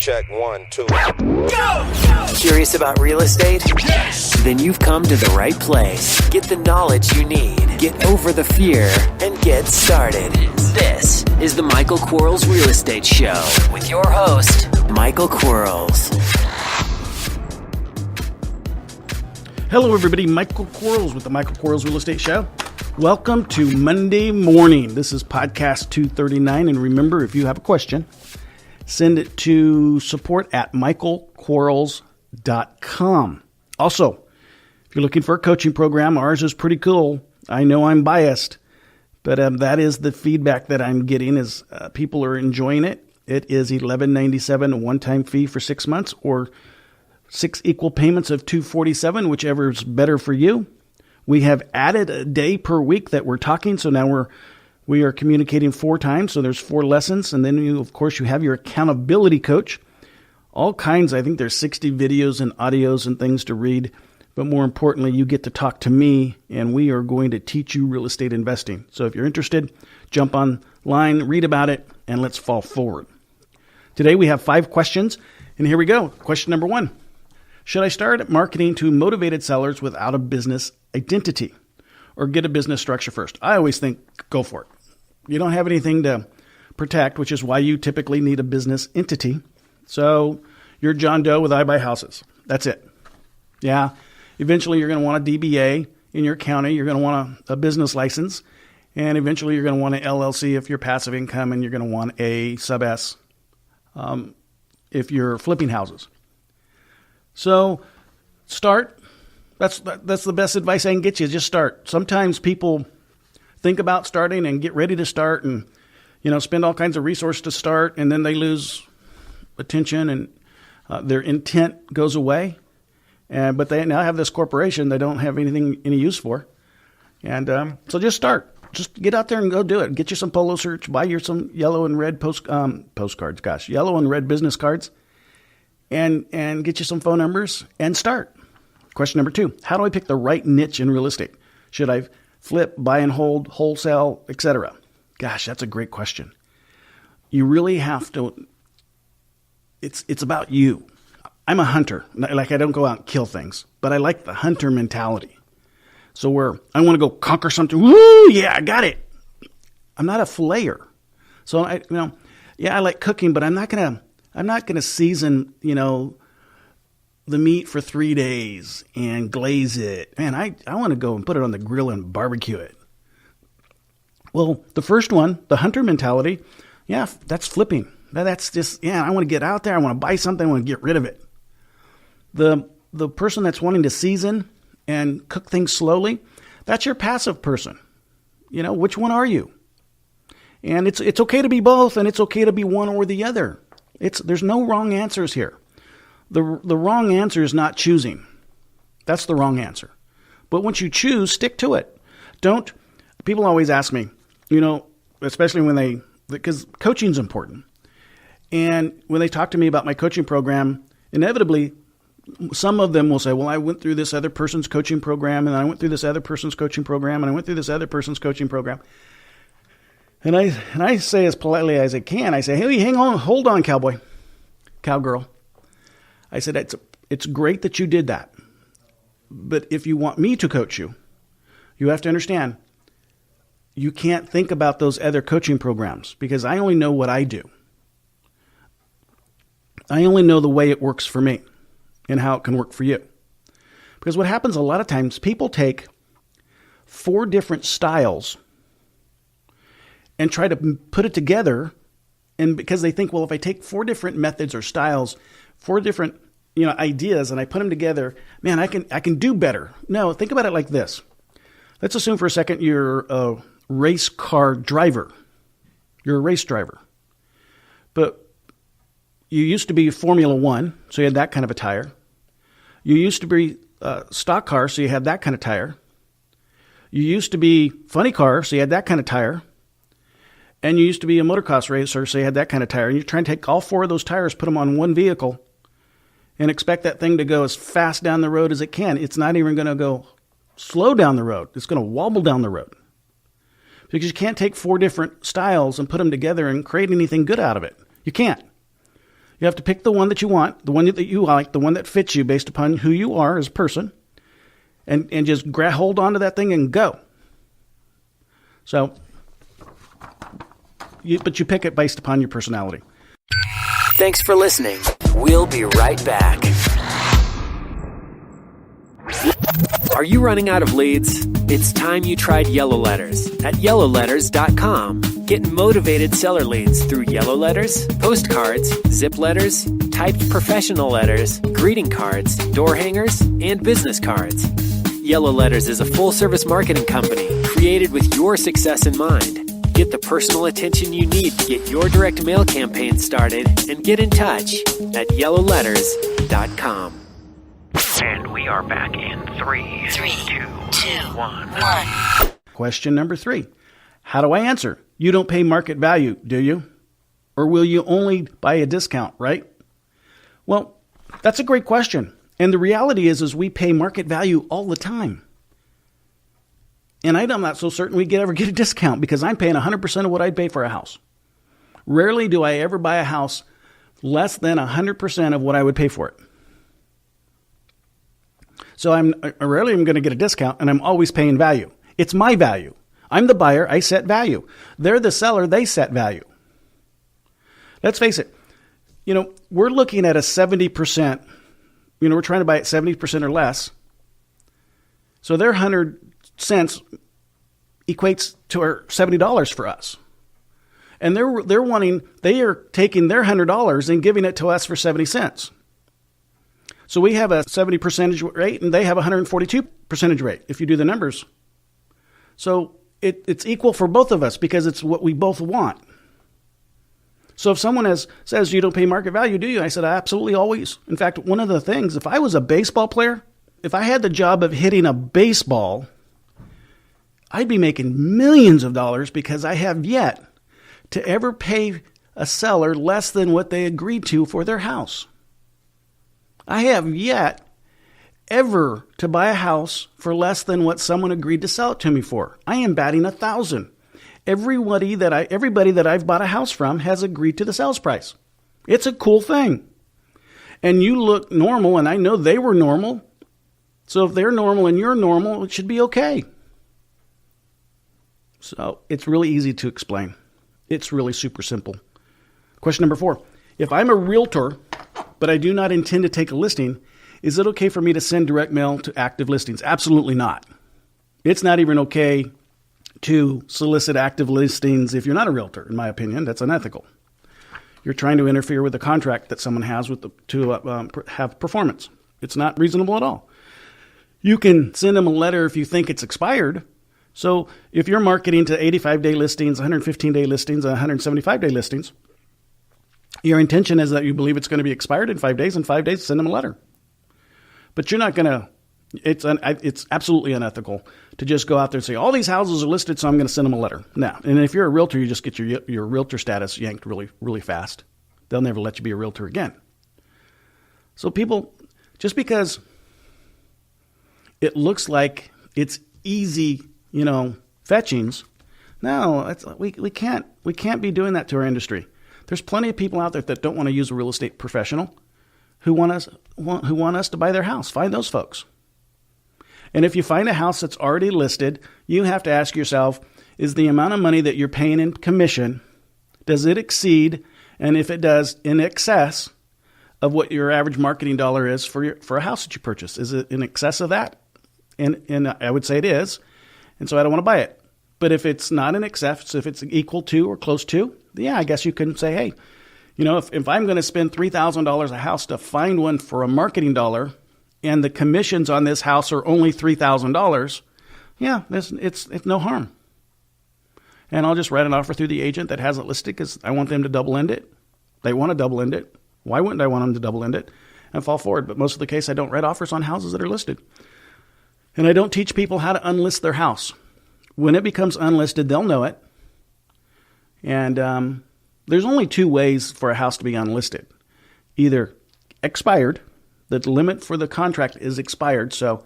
check, 1, 2. Go! Curious about real estate? Yes! Then you've come to the right place. Get the knowledge you need. Get over the fear and get started. This is the Michael Quarles Real Estate Show with your host, Michael Quarles. Hello, everybody. Michael Quarles with the Michael Quarles Real Estate Show. Welcome to Monday morning. This is podcast 239. And remember, if you have a question, send it to support@michaelquarles.com. Also, if you're looking for a coaching program, ours is pretty cool. I know I'm biased, but that is the feedback that I'm getting is people are enjoying it. It is $11.97, a one-time fee for 6 months, or 6 equal payments of $247, whichever is better for you. We have added a day per week that we're talking, so now we are communicating 4 times, so there's 4 lessons, and then you have your accountability coach. All kinds, I think there's 60 videos and audios and things to read, but more importantly, you get to talk to me, and we are going to teach you real estate investing. So if you're interested, jump online, read about it, and let's fall forward. Today we have 5 questions, and here we go. Question number 1. Should I start marketing to motivated sellers without a business identity or get a business structure first? I always think go for it. You don't have anything to protect, which is why you typically need a business entity. So you're John Doe with I Buy Houses. That's it. Yeah. Eventually you're going to want a DBA in your county. You're going to want a business license. And eventually you're going to want an LLC if you're passive income, and you're going to want a sub S if you're flipping houses. So start. That's the best advice I can get you. Just start. Sometimes people think about starting and get ready to start and, spend all kinds of resources to start, and then they lose attention and their intent goes away. But they now have this corporation they don't have any use for. And so just start. Just get out there and go do it. Get you some polo shirts. Buy you some yellow and red postcards. Gosh, yellow and red business cards. And get you some phone numbers and start. Question number 2, how do I pick the right niche in real estate? Should I flip, buy and hold, wholesale, etc.? Gosh, that's a great question. You really have to, it's about you. I'm a hunter. Like, I don't go out and kill things, but I like the hunter mentality. So where I want to go conquer something, woo, yeah, I got it. I'm not a flayer. So I like cooking, but I'm not going to season, the meat for 3 days and glaze it. Man, I want to go and put it on the grill and barbecue it. Well, the first one, the hunter mentality, yeah, that's flipping. That's just, I want to get out there. I want to buy something. I want to get rid of it. The person that's wanting to season and cook things slowly, that's your passive person. Which one are you? And it's okay to be both, and it's okay to be one or the other. There's no wrong answers here. The wrong answer is not choosing. That's the wrong answer. But once you choose, stick to it. People always ask me, especially because coaching is important. And when they talk to me about my coaching program, inevitably, some of them will say, well, I went through this other person's coaching program, and I went through this other person's coaching program, and I went through this other person's coaching program. And I say as politely as I can, I say, hey, hang on, hold on, cowgirl. I said, it's great that you did that. But if you want me to coach you, you have to understand, you can't think about those other coaching programs because I only know what I do. I only know the way it works for me and how it can work for you. Because what happens a lot of times, people take 4 different styles and try to put it together, and because they think, well, if I take 4 different methods or styles, 4 different ideas, and I put them together, man, I can do better. No, think about it like this. Let's assume for a second you're a race car driver. You're a race driver. But you used to be Formula One, so you had that kind of a tire. You used to be stock car, so you had that kind of tire. You used to be funny car, so you had that kind of tire. And you used to be a motocross racer, so you had that kind of tire. And you're trying to take all 4 of those tires, put them on one vehicle, and expect that thing to go as fast down the road as it can. It's not even going to go slow down the road. It's going to wobble down the road. Because you can't take 4 different styles and put them together and create anything good out of it. You can't. You have to pick the one that you want, the one that you like, the one that fits you based upon who you are as a person, and just hold on to that thing and go. So, but you pick it based upon your personality. Thanks for listening. We'll be right back. Are you running out of leads? It's time you tried Yellow Letters at yellowletters.com. Get motivated seller leads through yellow letters, postcards, zip letters, typed professional letters, greeting cards, door hangers, and business cards. Yellow Letters is a full-service marketing company created with your success in mind. Get the personal attention you need to get your direct mail campaign started and get in touch at yellowletters.com. And we are back in 3, 2, 1. Question number 3. How do I answer? You don't pay market value, do you? Or will you only buy a discount, right? Well, that's a great question. And the reality is we pay market value all the time. And I'm not so certain we ever get a discount because I'm paying 100% of what I'd pay for a house. Rarely do I ever buy a house less than 100% of what I would pay for it. So I rarely am going to get a discount, and I'm always paying value. It's my value. I'm the buyer. I set value. They're the seller. They set value. Let's face it. We're looking at a 70%. We're trying to buy it 70% or less. So their 100 cents equates to our $70 for us. And they are taking their $100 and giving it to us for 70 cents. So we have a 70 percentage rate and they have a 142 percentage rate if you do the numbers. So it's equal for both of us because it's what we both want. So if someone says you don't pay market value, do you? I said, absolutely always. In fact, one of the things, if I was a baseball player, if I had the job of hitting a baseball, I'd be making millions of dollars because I have yet to ever pay a seller less than what they agreed to for their house. I have yet ever to buy a house for less than what someone agreed to sell it to me for. I am batting 1,000. Everybody that I've bought a house from has agreed to the sales price. It's a cool thing. And you look normal, and I know they were normal. So if they're normal and you're normal, it should be okay. So it's really easy to explain. It's really super simple. Question number 4. If I'm a realtor, but I do not intend to take a listing, is it okay for me to send direct mail to active listings? Absolutely not. It's not even okay to solicit active listings if you're not a realtor, in my opinion. That's unethical. You're trying to interfere with the contract that someone has to have performance. It's not reasonable at all. You can send them a letter if you think it's expired. So if you're marketing to 85-day listings, 115-day listings, 175-day listings, your intention is that you believe it's going to be expired in 5 days. In 5 days, send them a letter. But you're not going to, it's absolutely unethical to just go out there and say, all these houses are listed, so I'm going to send them a letter. No. And if you're a realtor, you just get your realtor status yanked really, really fast. They'll never let you be a realtor again. So people, just because it looks like it's easy, fetchings, no, we can't be doing that to our industry. There's plenty of people out there that don't want to use a real estate professional who want us to buy their house. Find those folks. And if you find a house that's already listed, you have to ask yourself, is the amount of money that you're paying in commission, does it exceed, and if it does, in excess of what your average marketing dollar is for a house that you purchase? Is it in excess of that? And I would say it is. And so I don't want to buy it. But if it's not in excess, if it's equal to or close to, yeah, I guess you can say, hey, if I'm going to spend $3,000 a house to find one for a marketing dollar and the commissions on this house are only $3,000, yeah, it's no harm. And I'll just write an offer through the agent that has it listed because I want them to double end it. They want to double end it. Why wouldn't I want them to double end it and fall forward? But most of the case, I don't write offers on houses that are listed. And I don't teach people how to unlist their house. When it becomes unlisted, they'll know it. And there's only 2 ways for a house to be unlisted. Either expired, the limit for the contract is expired. So,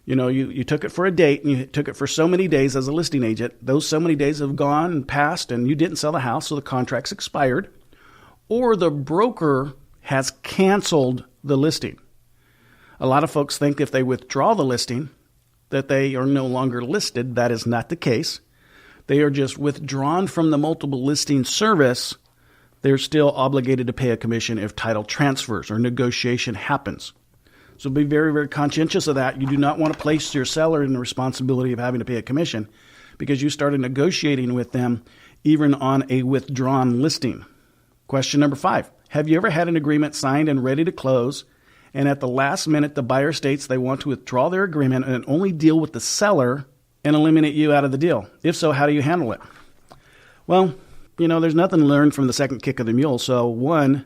you took it for a date and you took it for so many days as a listing agent. Those so many days have gone and passed and you didn't sell the house, so the contract's expired. Or the broker has canceled the listing. A lot of folks think if they withdraw the listing that they are no longer listed. That is not the case. They are just withdrawn from the multiple listing service. They're still obligated to pay a commission if title transfers or negotiation happens. So be very, very conscientious of that. You do not want to place your seller in the responsibility of having to pay a commission because you started negotiating with them even on a withdrawn listing. Question number 5. Have you ever had an agreement signed and ready to close, and at the last minute the buyer states they want to withdraw their agreement and only deal with the seller and eliminate you out of the deal? If so, how do you handle it? Well, there's nothing learned from the second kick of the mule. So 1,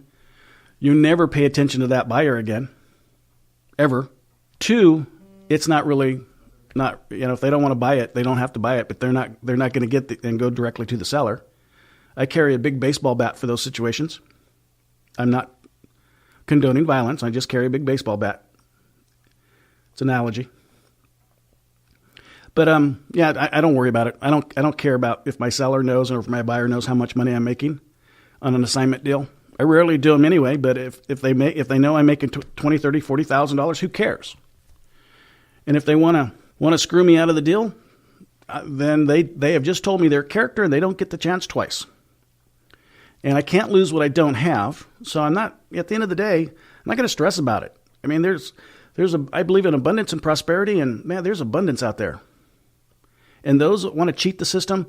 you never pay attention to that buyer again, ever. 2, it's not really, if they don't want to buy it, they don't have to buy it, but they're not going to get and go directly to the seller. I carry a big baseball bat for those situations. I'm not condoning violence. I just carry a big baseball bat. It's an analogy. But I don't worry about it. I don't care about if my seller knows or if my buyer knows how much money I'm making on an assignment deal. I rarely do them anyway, but if they know I'm making $20,000, $30,000, $40,000, who cares? And if they want to screw me out of the deal, then they have just told me their character and they don't get the chance twice. And I can't lose what I don't have. So I'm not, at the end of the day, I'm not going to stress about it. I mean, I believe in abundance and prosperity, and man, there's abundance out there. And those that want to cheat the system,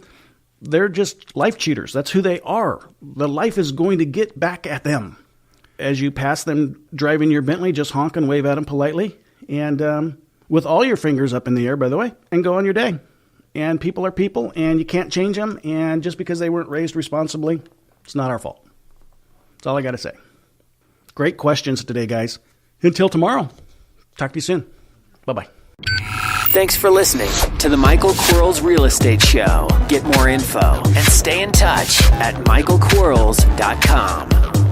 they're just life cheaters. That's who they are. The life is going to get back at them. As you pass them driving your Bentley, just honk and wave at them politely. And with all your fingers up in the air, by the way, and go on your day. And people are people, and you can't change them. And just because they weren't raised responsibly, it's not our fault. That's all I got to say. Great questions today, guys. Until tomorrow. Talk to you soon. Bye-bye. Thanks for listening to the Michael Quarles Real Estate Show. Get more info and stay in touch at michaelquarles.com.